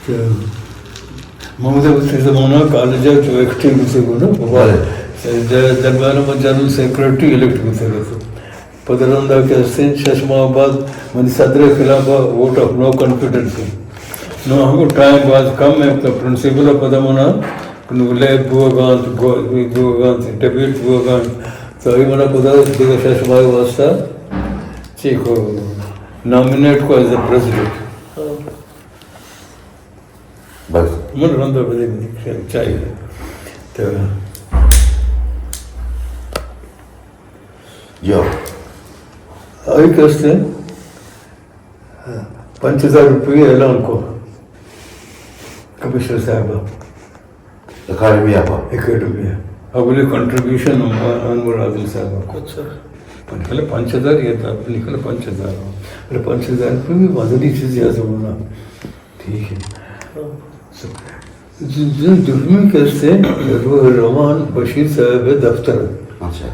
محمد زمانہ college active گھسے درمیان میں جنرل سیکرٹری الیکٹ گھسے پدرندہ کے حسین ششما آباد من صدر خلاف ووٹ آف نو کانفیڈنس نو ہم کو ٹائم بعد کم ہے پرنسپل پدمنا لیب بوگانت ڈیبیٹ بوگانت تو یہ منا خدا دیگر ششما واسطہ چیکو نامینیٹ کو ایز اے پریزیڈنٹ بس من رندہ بدے چاہیے تو جو آئی کہتے ہیں 5000 روپیے اعلان کو کمشنر صاحبہ اکیڈمی آپ اگلی کنٹریبیوشن انور عادل صاحبہ کو پہلے 5000 یہ تھا نکلا 5000 5000 روپئے بھی مدنی چیز جیسے ہونا ٹھیک ہے دشمن کہتے ہیں روح روان بشیر صاحب دفتر اچھا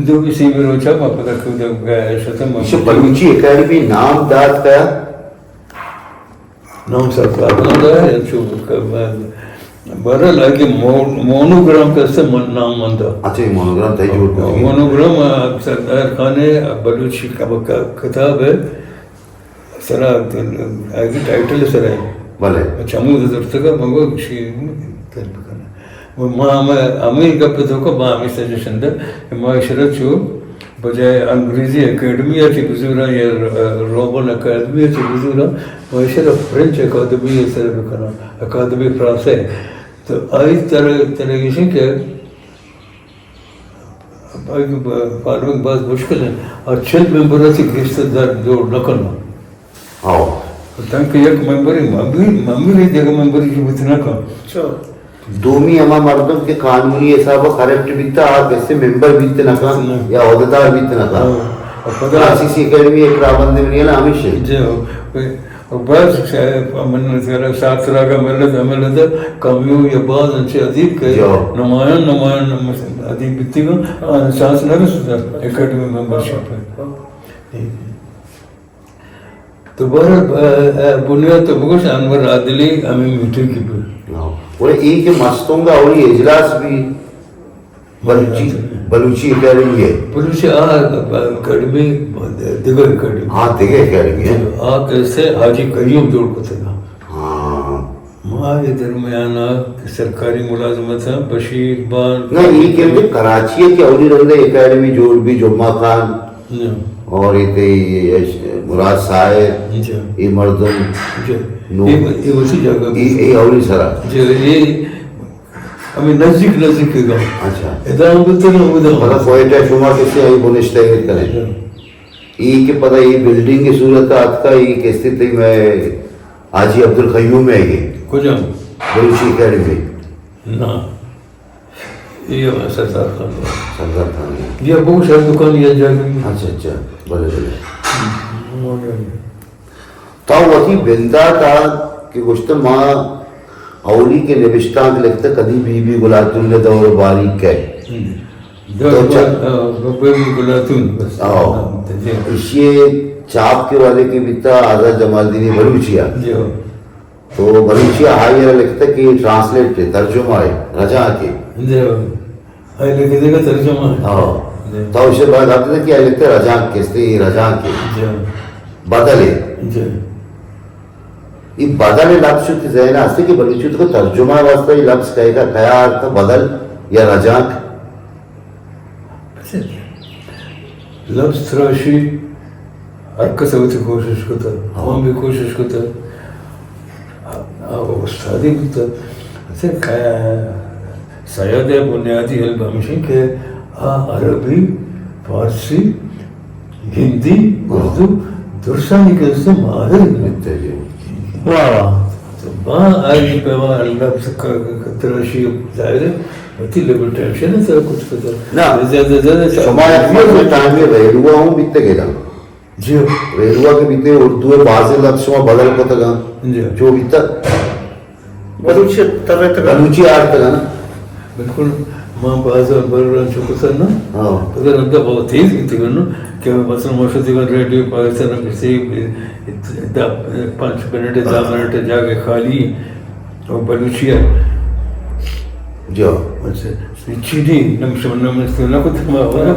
دو کسی میں روچا ما پتہ کیوں گیا شتم بلوچی اکیڈمی نام داد کا نام سب کا بنایا ہے جو بہرحال آگے مونوگرام کیسے نام مندا اچھا یہ مونوگرام تھا جو مونوگرام سردار خان بلوچی کا کتاب ہے سرا آگے ٹائٹل سر ہے بھلے چمود درتگا مگو شیر تربکنا امیر کا پتہ کو باہمی سجیشن دا معاشرت جو بجائے انگریزی اکیڈمی اچھی بزرگاں یا رومن اکیڈمی اچھی بزرگاں معاشرت فرنچ اکادمی سر بکنا اکادمی فرانسے تو آئی طرح کسی کہ فارمنگ بات مشکل ہے اور 6 ممبروں سے رشتہ دار جوڑ نہ کرنا تاکہ ایک ممبری ممبری دیگا ممبری جو بتنا کام دومی اما مردم کے قانونی حساب خرابٹ بیتا آپ ایسے ممبر بیتے نہ کام یا عہدیدار بیتے نہ کام آسیسی اکیڈمی ایک رابندے میں نہیں ہے ہمیشہ جی بس من ساتھ طرح کا ملت کمیوں یا بعض انچے عدیب کے نمائن عدیب بیتی گا چانس نہ رسوتا اکیڈمی ممبرشپ ہے تو بہرحال بنیاد تو بگوش انور عادلی ہمیں میٹر کی پر اور ایک مستوں کا اولی اجلاس بھی بلوچی اکیڈمی ہے بلوچی اکیڈمی دیگر اکیڈمی دیگر اکیڈمی ہے کیسے حاجی قیوم جوڑ کو تھا ماں یہ درمیانہ سرکاری ملازمت ہے بشیر بان نا یہ کہتے کراچی ہے کہ اولی رندہ اکیڈمی جوڑ بھی جمعہ خان اور یہ مراد صاحب یہ مردم یہ اسی جگہ یہ اولی سرا یہ ہمیں نزدیک کے گاؤں اچھا ادھر بولتے نا ادھر مطلب کوئٹہ شما کسی آئی بنشتہ ہے کریں یہ کہ پتہ یہ بلڈنگ کی صورت آت کا یہ کہتے تھی میں حاجی عبدالقیوم میں گئی کجا بلوچی اکیڈمی نا یہ سردار خان یہ بہت شاید دکان یہ جائے اچھا بلے تو وہی بندہ تھا کہ گشتہ ماں اولی کے نبشتان لکھتا کدی بی بی گلاتون نے دور باریک ہے اسی چاپ کے والے کی بیتا آزاد جمال دینی بلوچیا تو بلوچیا ہائی لکھتا کہ ٹرانسلیٹ ہے ترجمہ ہے رجا کے تو اسے بعد آتے تھے کہ لکھتے رجان کہتے رجان کے بدلے یہ بدل لفظ کی ذہن آستے کہ بلوچی کو ترجمہ واسطہ یہ لفظ کہے گا خیال تھا بدل یا رجان لفظ تراشی ہر کس ہوتی کوشش کرتا ہم بھی کوشش کرتا استادی کرتا سیاد بنیادی علم ہمشہ کہ عربی فارسی ہندی اردو درسانی کے سے ماہر لکھتے ہیں ماں آئی پیوان لفظ تراشی ظاہر ہے ہوتی لیبل ٹینشن ہے سر کچھ پتر زیادہ شما اکمل میں ٹائم میں ریلوہ ہوں بیتے گئے جی ریلوہ کے بیتے اردو ہے بعض لفظ شما بدل کو تگا جو بیتا بلوچی آر تگا نا بالکل ماں بازار بر رہا چکو سر نا پتر اندہ بہت تیز کی تھی کرنا کہ مثلا موشدی کا ریڈیو پاکستان کسی 5 منٹ 10 منٹ جا کے خالی اور بلوچیا جو چیدی نمشمنامنستو نکوت ما ورا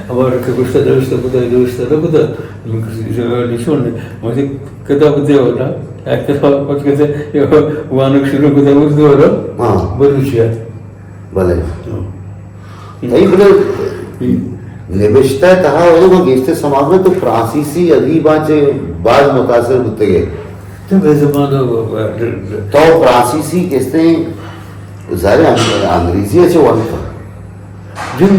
اور کہ کچھ دوست لگتا نشون مجھے کتاب دے ہوتا کتاب کچھ کہتے وانک شروع کو دور دورا بلوچیا بھلے نہیں بلے نوشتہ تہا ہوئے وہ گیشتے سماج میں تو فرانسیسی ادیباں چے بعض متاثر ہوتے گئے تو زمانہ تو فرانسیسی کہتے ہیں ظاہر انگریزی اچھے والی تھا جن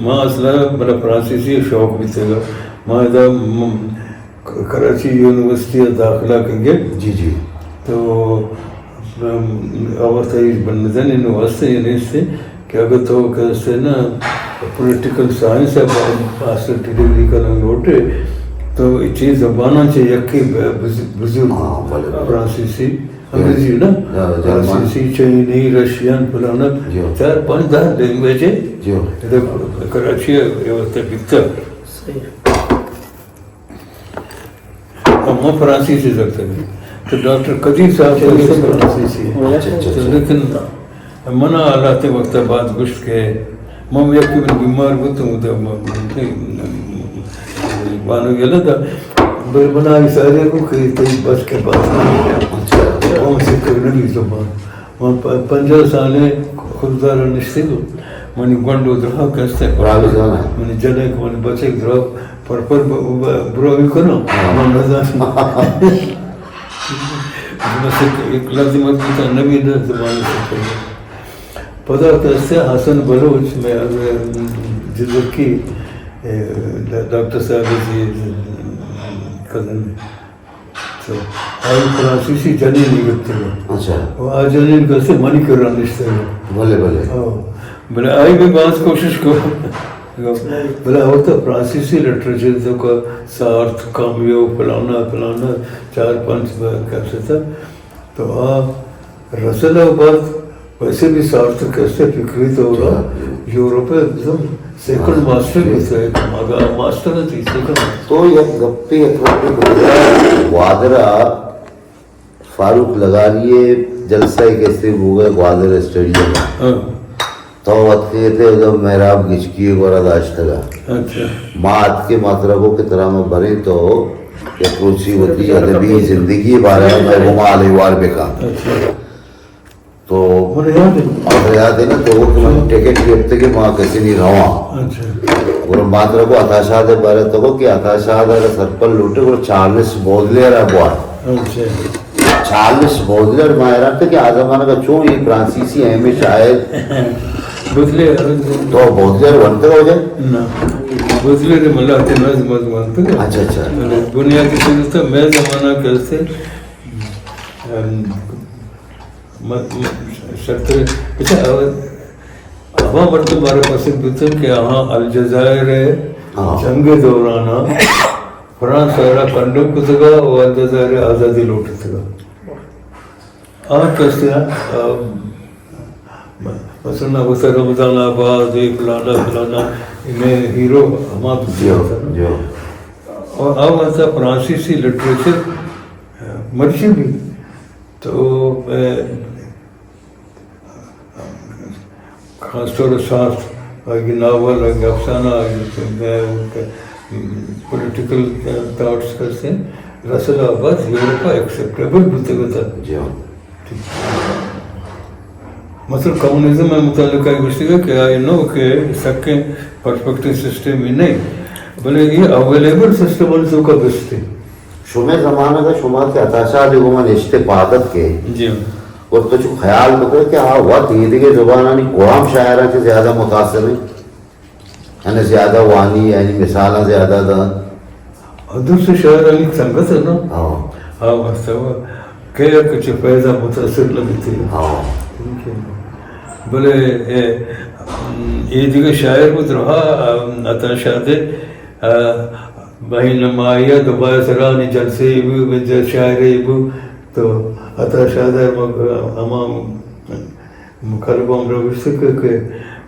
ماں اصلا بڑا فرانسیسی شوق بھی تھے گا ماں دا کراچی یونیورسٹی داخلہ کنگے جی جی تو اور تھی بندن ان واسطے یعنی سے کہ اگر تو کیسے نا پولیٹیکل سائنس ہے ماسٹر ڈگری کرنا لوٹے تو یہ چیز زبانہ چاہیے کہ بزرگ فرانسیسی انگریزی نا فرانسیسی چائنی رشین فلانا 4-5 لینگویج ہے جو کراچی ہے بکتا ہم فرانسیسی رکھتے ہیں تو ڈاکٹر قدیر صاحب فرانسیسی لیکن منع آلاتے وقت بعد گشت کے مم یکی من بیمار ہوتا ہوں تو بانو گیا تھا بل بنا سارے کو کہ تیز بس کے پاس کون سے کرنے کی زبان وہاں 15 سالیں خوددار نشتے کو منی گنڈو درہا کستے منی جنے کو منی بچے درہا پر براوی کرنا من نظام ایک لفظ مطلب نبی زبان سے کرنا پتہ کیسے حسن بلوچ میں جدر کی ڈاکٹر صاحب جی کزن میں تو آئی فرانسیسی جنین نہیں کرتے گا اچھا وہ آج جنین کیسے منی کر رہا نشتے گا بھلے بھلے بلے آئی بھی بعض کوشش کرو بلے ہوتا فرانسیسی لٹریچر تو کا سارت کامیو پلانا 4-5 کیسے تھا تو رسل آباد ویسے بھی سارت کیسے فکری تو رہا یورپ سیکنڈ ماسٹر بھی تھا ایک ماسٹر ہے سیکنڈ تو یہ گپی گوادرہ فاروق لگا لیے جلسہ کیسے ہوگا گوادر اسٹیڈیم میں تو وقت تھے جب محراب گچکی گورا داشتا گا مات کے مطلبوں کی طرح میں بھرے تو ایک روچی ہوتی ادبی زندگی بارے میں گھما علی وار بکا تو یاد ہے نا تو وہ ٹکٹ لیتے کہ وہاں کسی نہیں رہا اور ماترا کو اتاشاد بارے تو کہ اتاشاد اگر سر پر لوٹے وہ 40 بودلیر ہے بوار 40 بودلیر ماہرہ تھے کہ آزمانہ کا چون یہ فرانسیسی اہمی شاید بودلیر تو بودلیر بنتے ہو جائے بودلیر ملاتے نظمت بنتے ہیں اچھا اچھا دنیا کی صورت ہے میں زمانہ کیسے شرطر اچھا ہوا مرتب ہمارے پسند ہوتے ہیں کہ یہاں الجزائر جنگ دورانا فرانس سارا کنڈم کو تگا اور الجزائر آزادی لوٹے تگا آپ کیسے ہیں مثلا ہوتا رمضان آباد فلانا میں ہیرو ہمارا دیا تھا اور اب ایسا فرانسیسی لٹریچر مرچی بھی تو خاص طور ساتھ آگے ناول آگے افسانہ آگے پولیٹیکل تھاٹس کرتے ہیں رسل آباد یورپ ایکسیپٹیبل بھتے گا مثلا کمیونزم میں متعلق ہے گوشتی گا کہ آئی نو کہ سکیں پرسپیکٹیو سسٹم ہی نہیں بلے یہ اویلیبل سسٹم انسو کا بستے شمع زمانہ کا شمع کے اتاشا دیگو من اشتے پادت کے جی اور تو جو خیال بکر کہ ہاں وقت یہ دیگے زبانانی قوام شاعرہ سے زیادہ متاثر ہیں یعنی زیادہ وانی یعنی مثالہ زیادہ دا ادھر سے شاعرانی سنگت ہے نا ہاں مستوى کیا کچھ فیضہ متاثر لگتی ہے بلے یہ دیگه شاعر بود رها اتاشاده بین مایه دبای سرانی جلسه بو به شاعری بو تو اتاشاده اما مکالبه هم رو بشته که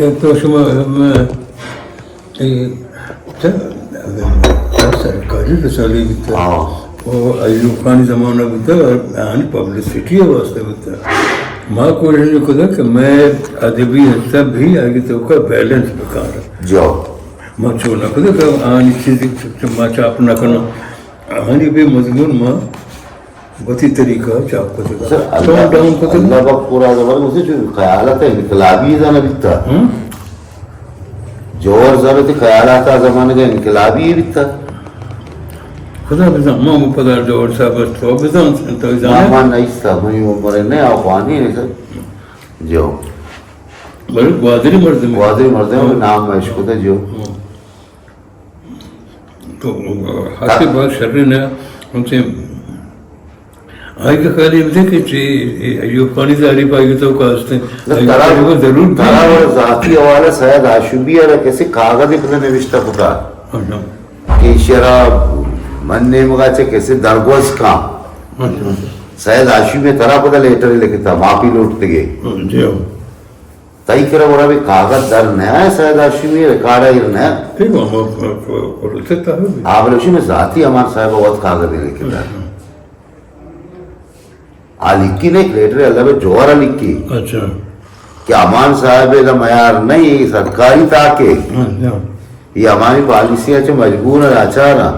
تو شما سرکاری رساله بیتا و ایوب خانی زمانہ بیتا آن پبلسٹی واسطے بیتا ماں کوشش کدا کہ میں ادبی حصہ بھی آگے تو کا بیلنس بکار جو ماں چھوڑنا کدا کہ آنی چیزی ماں چاپ نہ کرنا آنی بھی مضمون ماں بہت ہی طریقہ چاپ کو سر دکھا ڈاؤن کو اللہ کا پورا زبان اسے جو خیالات انقلابی زانا بیتا جوہر ضرورت خیالات زمانے کا انقلابی بیتا خدا بزن ماں مپدار جوہر صاحب تو بزن تو جانا ماں نیستا منی عمر نے آخوانی ہے سر جو بڑی بہادری مرد میں بہادری مرد ہے نام میں عشق ہوتا جو تو حاصل بہت شرین ہے ان سے آئی کا خیال یہ تھے کہ ایوب خانی سے عریف آئی تو کہاستے ہیں ضرور ترا ذاتی حوالہ سید ہاشمی اور کیسے کاغذ اپنے نوشتہ پکا کہ شراب مننے مگاچے کیسے درگوز کا سید ہاشمی ترا پتہ لیٹر لکھتا معافی لوٹتے گئے جی تائی کرا بڑا بھی کاغذ در نیا ہے سید ہاشمی ریکارڈ ہے نیا ٹھیک ہے سکتا ہے آپ لوشی میں ذاتی ہمارا صاحب بہت کاغذ لکھتا ہے لکھی نے ایک لیٹر اللہ میں جوہرہ لکھی اچھا کہ امان صاحب کا معیار نہیں سرکاری تاکہ یہ ہماری پالیسی اچھا مجبور ہے آچارا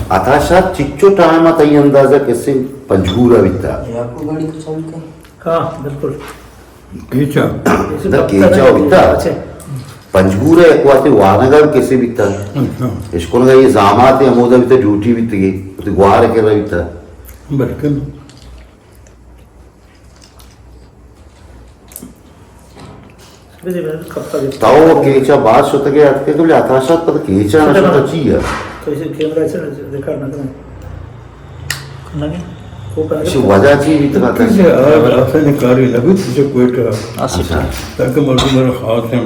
اتاشات چچو ٹائم آتا یہ اندازہ کیسے پنجگورا بیتا ہاں بالکل کیچا کیچا بیتا پنجگورا ایک واتے وانگر کیسے بیتا اس کو نگا یہ زامات امودہ بیتا ڈیوٹی بیتا گئی گوار کر رہا بیتا بلکل تاو کیچا بات شتا گیا کہ کبھی اتاشات پتا کیچا نہ شتا چی ہے تو اسے کیمرہ سے ریکارڈ نہ کرنا شو وجہ چی بیتا کہتا کسی آسانی کاری لگی تجھے کوئٹا ہے تاکہ مردم میرا خاص ہیں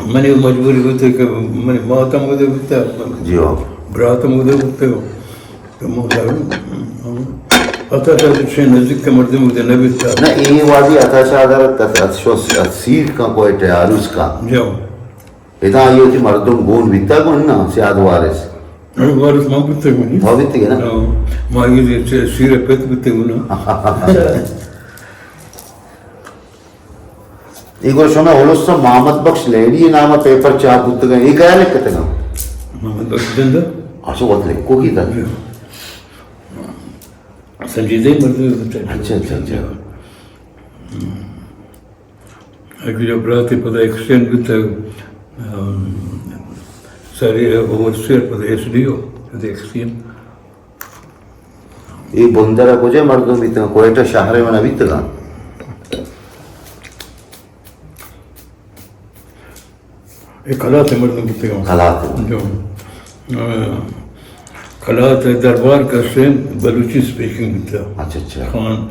میں نے مجبوری ہوتی کہ میں نے ماتم ہوتے ہوتا جی ہو براتم ہوتے ہوتے ہو تو مہدر اتا شاید نزدیک کے مردم ہوتے نبی تھا نا یہ واضی اتاشا در سیر کا کوئٹا ہے عروس کا جاؤ ادھا یہ ہوتی مردم گون بیتا گون نا سیاد وارس وارس ماں بیتے ہو نہیں وہ بیتے گا نا ماں یہ سیر پیت بیتے ہو نا ایک اور شونا ہولوستا محمد بخش لیڈی نامہ پیپر چاپ ہوتا گا یہ کیا لکھتے گا محمد بخش زندہ اچھا وہ لکھو کی تھا سنجیدہ ہی مردم ہوتا ہے اچھا اچھا اچھا اگر جب راتی پتہ ایکسٹینڈ بیتا ہے ساری اوورسیر پتہ ایس ڈی ہو پتہ ایکسٹینڈ یہ بندرہ کجھے مردم بیتا گا کوئٹا شہرے میں بیتا گا ایک خلات ہے مردم بیتے گا حالات جو خلات دربار کا سین بلوچی سپیکنگ بیتا اچھا اچھا خان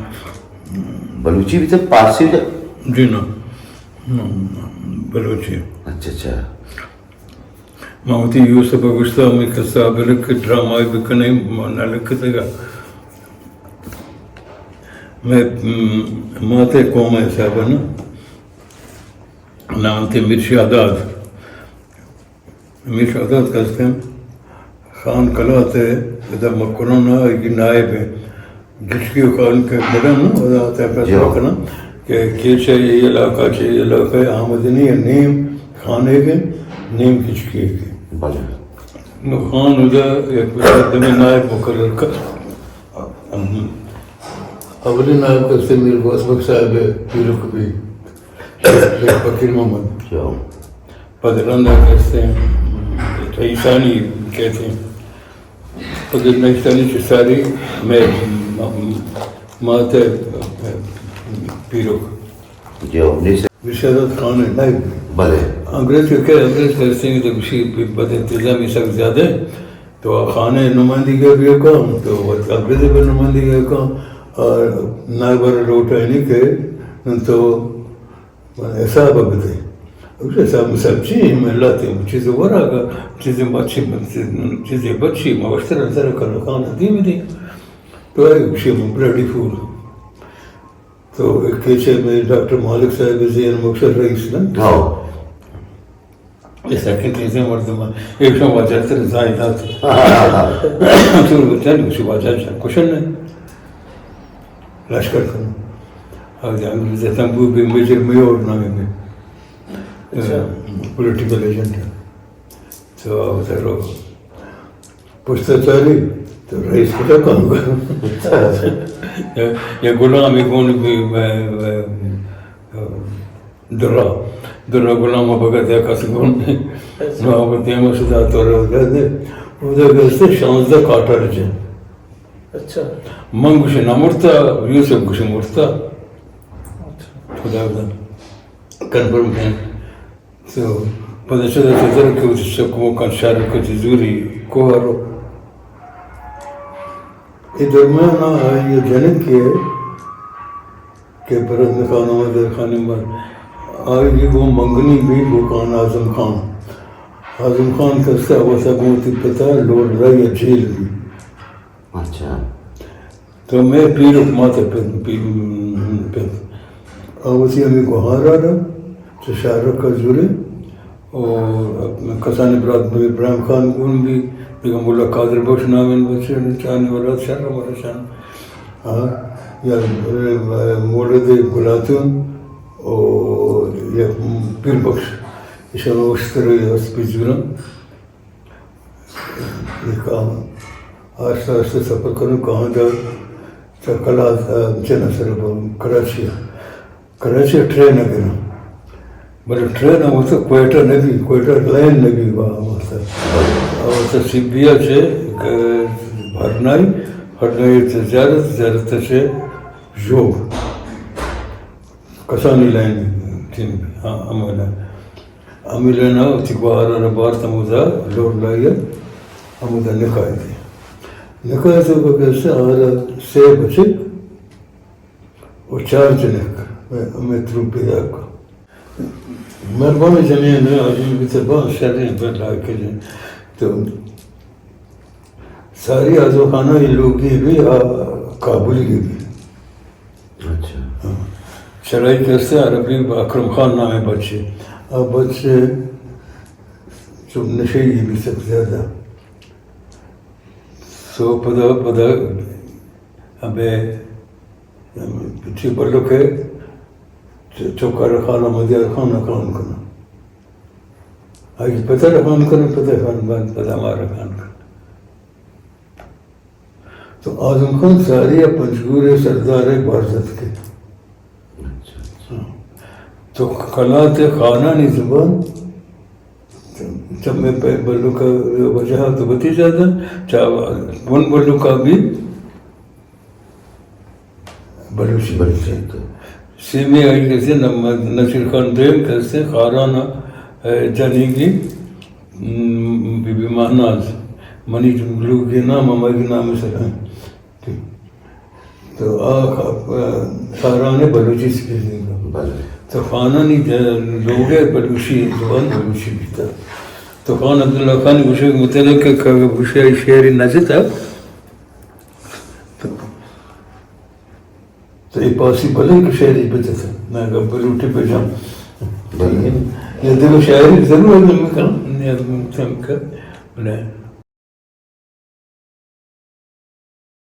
بلوچی بیتا پارسی بیتا جی نا بلوچی اچھا اچھا محمدی یوسف اگشتہ میں کساب لکھ ڈرامائی بکنے نہ لکھتے گا میں ماتے قوم ہے صاحبہ نا نام تھے میر شہداد میر شہداد کہتے ہیں خان کلات ہے ادھا مکرونا ایک نائب ہے جس کی خان کے مدن ادھا آتا ہے فیصلہ کرنا کہ کیچا یہ علاقہ ہے آمدنی ہے نیم خانے کے نیم کچکی کے خان ادھا ایک وقت میں نائب مقرر کر اولی نائب کرتے میر کو اسبق صاحب ہے پیرو کبھی فقیر محمد پدرندہ کہتے ہیں عیسانی کہتے ہیں پدرندہ عیسانی چساری میں ماتے پیرو وشادت خان ہے نائب بلے انگریز کے کیا انگریز کہتے ہیں کہ کسی بد انتظامی سخت زیادہ ہے تو خانہ نمائندگی کا بھی کام تو انگریز پر نمائندگی کا کام اور نائب روٹا نہیں کہ تو ایسا بابت ہے صاحب سب چیزیں میں لاتے ہیں چیزیں ورا کا چیزیں بچی مشترک طرح کر خانہ دی تو ایک شی بلڈی پھول تو ایک کیسے میں ڈاکٹر مالک صاحب زین مقصد رئیس نا ہاں ایسا کہتے ہیں مردمان ایک شو واجر تر زائدات تو بچان کسی واجر شان کشن نہیں لشکر کنو اور انگریزی تنبو بھی میجر میور نامی میں پولیٹیکل ایجنٹ ہے تو ادھر پوچھتا چالی تو رئیس کو کیا کہوں گا یا غلام کون بھی درہ غلام بگت ہے کسی کون بھی محبت ہے مسجدہ تو رہتے ادھر گئے 16 کاٹا رجے اچھا من گوشی نمورتا یوسف گوشی مورتا خدا کنفرم ہے تو پتہ چلا چیزر کہ وہ سکموں کا شارک کا چیزوری کوہارو یہ درمیان آئی یہ جنک کے کہ برد نکانا مدر خانے میں آئی وہ منگنی بھی وہ کان اعظم خان کرستا وہ سکموتی پتا لوڑ رہی ہے جھیل بھی اچھا تو میں پیر حکمات پیر اور اسی ہمیں گوہار آ رہا تو شارک کا زورے اور کسان ابراہیم خان کون بھی بیگم اللہ قادر بخش نامن بچے چاہنے والا شرم والا شان ہاں یا مورد گلاتون اور یا پیر بخش اشان وشتر اس پہ زورم یہ کام آہستہ آہستہ سفر کروں کہاں جاؤ کلا چنا سر کراچی ٹرین گرا بڑے ٹرین وہ تو کوئٹہ نبی کوئٹہ لائن نبی وہاں تو سبیا سے ہرنائی زیارت سے جوگ کسانی لائن تین ہاں امیلنا تھی بہار بار تموزا لوڑ لائیا ہمودا نکاح تھی نکاح سے وہ کیسے آرہ سے بچے اور 4 جنک میں تروپ پیدا کا مربانی زمین ہے آجی بھی تباہ شرین پر لاکے جن تو ساری آزوخانہ یہ لوگی بھی کابل کی بھی شرائی کرتے عربی اکرم خان نام ہے بچے اب بچے جو نشے یہ بھی سب زیادہ سو پدا ابے پچھے بلوک ہے چوکا رخانہ مدیار خانہ خان کرنا آئی پتہ رخان کرنا پتہ خان بند پتہ ہمارا خان کرنا تو اعظم خان ساری پنجگور سردار بارزت کے تو قلعت خانانی زبان جب میں بلو کا وجہ تو بتی جاتا ان بلو کا بھی بلوچی سیمی آئی کیسے نصیر خان دیم کیسے خارانہ جانیگی بی بی مہناز منی لوگ کے نام ہمارے نام سے ہیں تو خاران بلوچی سے تو خانانی لوگ بلوچی زبان بلوچی بھی تھا تو خان عبداللہ خان گوشے متعلق کہ گوشے شہری نازل تھا تو یہ پاسبل ہے کہ شہری بچے تھا میں کہا بلوٹی پہ جاؤں یہ دیکھو شہری ضرور ہے میں کہا نہیں